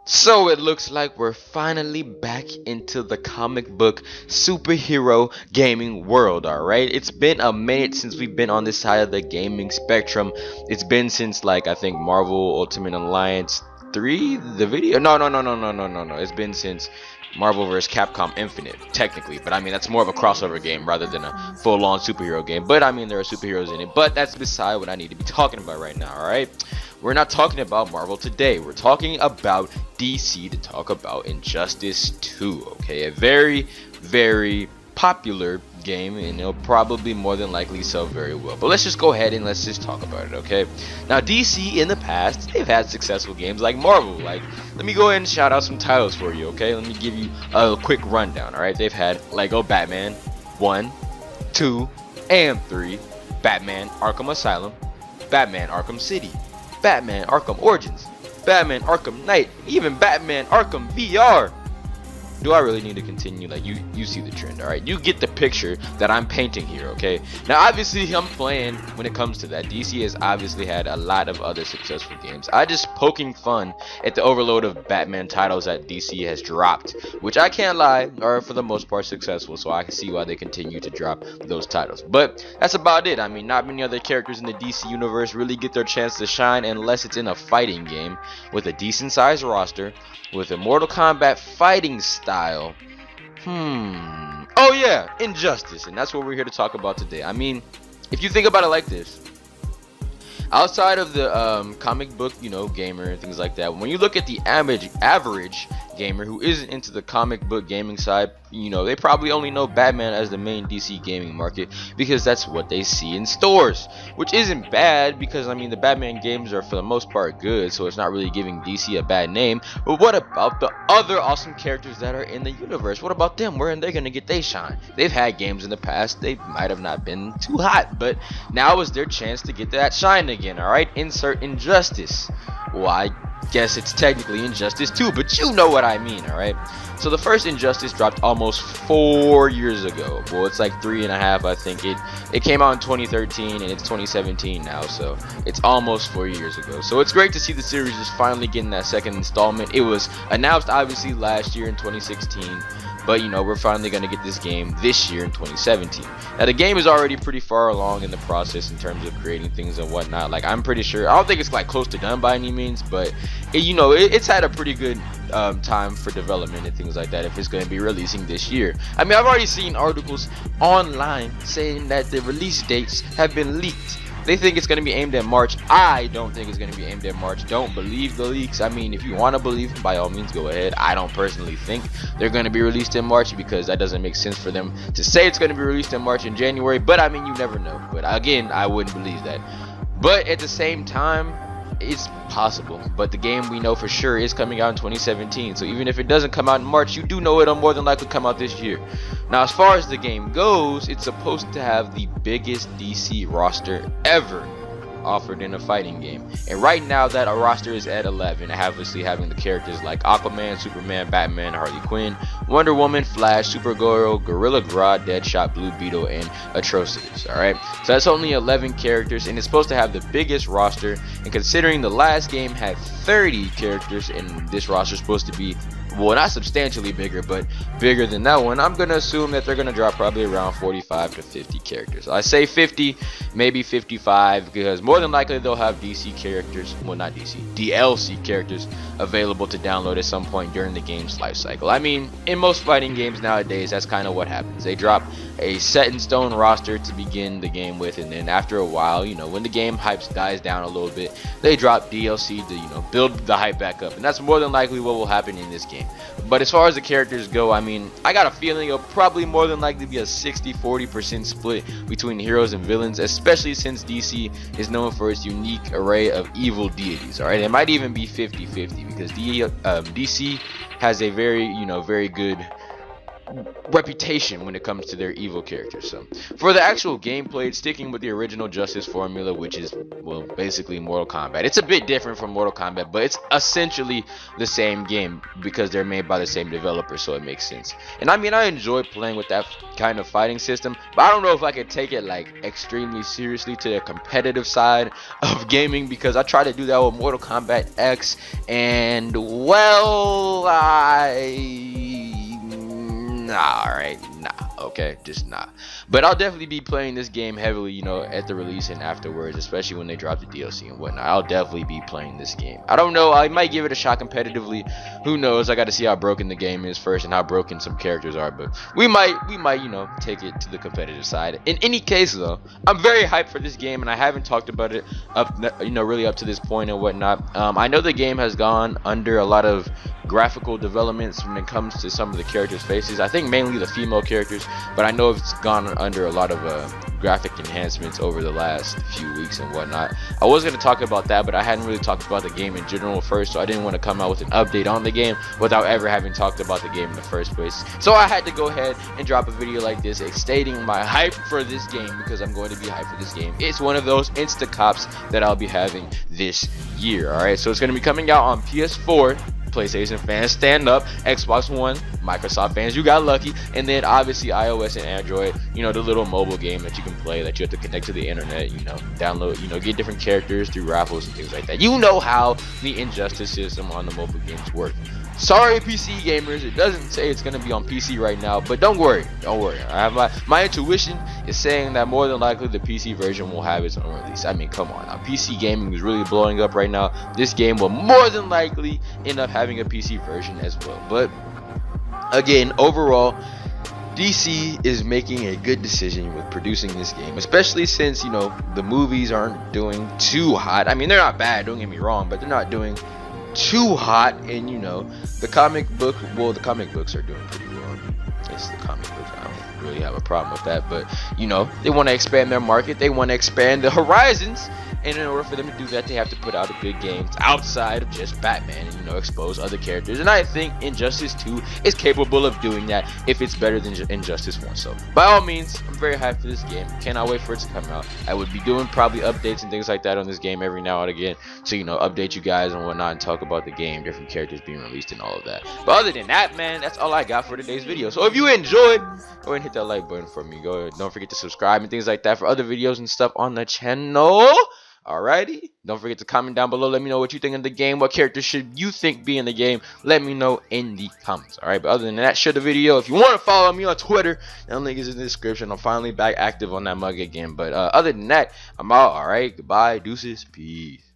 So it looks like we're finally back into the comic book superhero gaming world, alright? It's been a minute since we've been on this side of the gaming spectrum. It's been since, like, I think Marvel Ultimate Alliance 3, the video? No. It's been since Marvel vs. Capcom Infinite, technically. But I mean, that's more of a crossover game rather than a full-on superhero game. But I mean, there are superheroes in it. But that's beside what I need to be talking about right now, alright? We're not talking about Marvel today. We're talking about DC to talk about Injustice 2, okay? A very, very popular game, and it'll probably more than likely sell very well. But let's just go ahead and let's just talk about it, okay? Now, DC in the past, they've had successful games like Marvel. Like, let me go ahead and shout out some titles for you, okay? Let me give you a quick rundown, alright? They've had Lego Batman 1, 2, and 3, Batman Arkham Asylum, Batman Arkham City, Batman Arkham Origins, Batman Arkham Knight, even Batman Arkham VR. Do I really need to continue? Like, you see the trend, alright? You get the picture that I'm painting here, okay? Now, obviously, I'm playing when it comes to that. DC has obviously had a lot of other successful games. I just poking fun at the overload of Batman titles that DC has dropped, which I can't lie are for the most part successful, so I can see why they continue to drop those titles. But that's about it. I mean, not many other characters in the DC universe really get their chance to shine unless it's in a fighting game with a decent sized roster, with a Mortal Kombat fighting style. Oh yeah, Injustice, and that's what we're here to talk about today. I mean, if you think about it like this, outside of the comic book, gamer and things like that, when you look at the average gamer who isn't into the comic book gaming side, they probably only know Batman as the main DC gaming market because that's what they see in stores, which isn't bad because I mean the Batman games are for the most part good, so it's not really giving DC a bad name. But what about the other awesome characters that are in the universe? What about them? Where are they gonna get they shine? They've had games in the past, they might have not been too hot, but now is their chance to get that shine again. Alright, insert Injustice. Well, I guess it's technically Injustice 2, but you know what I mean, alright? So the first Injustice dropped almost 4 years ago. Well, it's like 3.5, I think. It came out in 2013 and it's 2017 now, so it's almost 4 years ago. So it's great to see the series is finally getting that second installment. It was announced obviously last year in 2016. But we're finally going to get this game this year in 2017. Now the game is already pretty far along in the process in terms of creating things and whatnot. Like, I'm pretty sure, I don't think it's like close to done by any means, but it's had a pretty good time for development and things like that if it's going to be releasing this year. I mean, I've already seen articles online saying that the release dates have been leaked. They think it's going to be aimed at March. I don't think it's going to be aimed at March. Don't believe the leaks. I mean, if you want to believe, by all means, go ahead. I don't personally think they're going to be released in March because that doesn't make sense for them to say it's going to be released in March and January. But, I mean, you never know. But, again, I wouldn't believe that. But, at the same time, it's possible. But the game we know for sure is coming out in 2017. So even if it doesn't come out in March, you do know it'll more than likely come out this year. Now, as far as the game goes, it's supposed to have the biggest DC roster ever offered in a fighting game, and right now that roster is at 11, obviously having the characters like Aquaman, Superman, Batman, Harley Quinn, Wonder Woman, Flash, Supergirl, Gorilla Grodd, Deadshot, Blue Beetle, and Atrocitus. Alright, so that's only 11 characters, and it's supposed to have the biggest roster, and considering the last game had 30 characters and this roster is supposed to be, well, not substantially bigger, but bigger than that one, I'm gonna assume that they're gonna drop probably around 45 to 50 characters. I say 50, maybe 55, because more than likely they'll have DC characters, well, not DC, DLC characters available to download at some point during the game's life cycle. I mean, in most fighting games nowadays, that's kind of what happens. They drop a set in stone roster to begin the game with, and then after a while, when the game hype dies down a little bit, they drop DLC to build the hype back up, and that's more than likely what will happen in this game. But as far as the characters go, I mean, I got a feeling it'll probably more than likely be a 60-40% split between heroes and villains, especially since DC is known for its unique array of evil deities. Alright, it might even be 50-50 because DC has a very good reputation when it comes to their evil characters. So for the actual gameplay, it's sticking with the original Justice formula, which is, well, basically Mortal Kombat. It's a bit different from Mortal Kombat, but it's essentially the same game because they're made by the same developer, so it makes sense. And I mean, I enjoy playing with that kind of fighting system, but I don't know if I could take it like extremely seriously to the competitive side of gaming, because I tried to do that with Mortal Kombat X, and well, alright, nah, okay, just nah. But I'll definitely be playing this game heavily, you know, at the release and afterwards, especially when they drop the DLC and whatnot. I'll definitely be playing this game. I don't know, I might give it a shot competitively. Who knows? I got to see how broken the game is first and how broken some characters are. But we might, you know, take it to the competitive side. In any case, though, I'm very hyped for this game, and I haven't talked about it up, you know, really up to this point and whatnot. I know the game has gone under a lot of graphical developments when it comes to some of the characters' faces. I think mainly the female characters, but I know it's gone under a lot of graphic enhancements over the last few weeks and whatnot. I was going to talk about that, but I hadn't really talked about the game in general first, so I didn't want to come out with an update on the game without ever having talked about the game in the first place. So I had to go ahead and drop a video like this stating my hype for this game, because I'm going to be hyped for this game. It's one of those insta cops that I'll be having this year. Alright, so it's going to be coming out on PS4. PlayStation fans, stand up. Xbox One, Microsoft fans, you got lucky. And then obviously iOS and Android, you know, the little mobile game that you can play, that you have to connect to the internet, you know, download, you know, get different characters through raffles and things like that. You know how the Injustice system on the mobile games work. Sorry, PC gamers, it doesn't say it's gonna be on PC right now, but don't worry, I have my intuition is saying that more than likely the PC version will have its own release. I mean, come on, now PC gaming is really blowing up right now. This game will more than likely end up having a PC version as well. But again, overall, DC is making a good decision with producing this game, especially since, you know, the movies aren't doing too hot. I mean, they're not bad, don't get me wrong, but they're not doing too hot. And you know, the comic books are doing pretty well. It's the comic books, I don't really have a problem with that, but you know, they want to expand their market, they want to expand the horizons, and in order for them to do that, they have to put out a good game outside of just Batman and, you know, expose other characters. And I think Injustice 2 is capable of doing that if it's better than Injustice 1. So by all means, I'm very hyped for this game. Cannot wait for it to come out. I would be doing probably updates and things like that on this game every now and again, so, you know, update you guys and whatnot and talk about the game, different characters being released and all of that. But other than that, man, that's all I got for today's video. So if you enjoyed, go ahead and hit that like button for me. Go ahead, don't forget to subscribe and things like that for other videos and stuff on the channel. Alrighty, don't forget to comment down below. Let me know what you think of the game. What characters should you think be in the game? Let me know in the comments. Alright, but other than that, share the video. If you want to follow me on Twitter, the link is in the description. I'm finally back active on that mug again. But other than that, I'm out. Alright, goodbye, deuces, peace.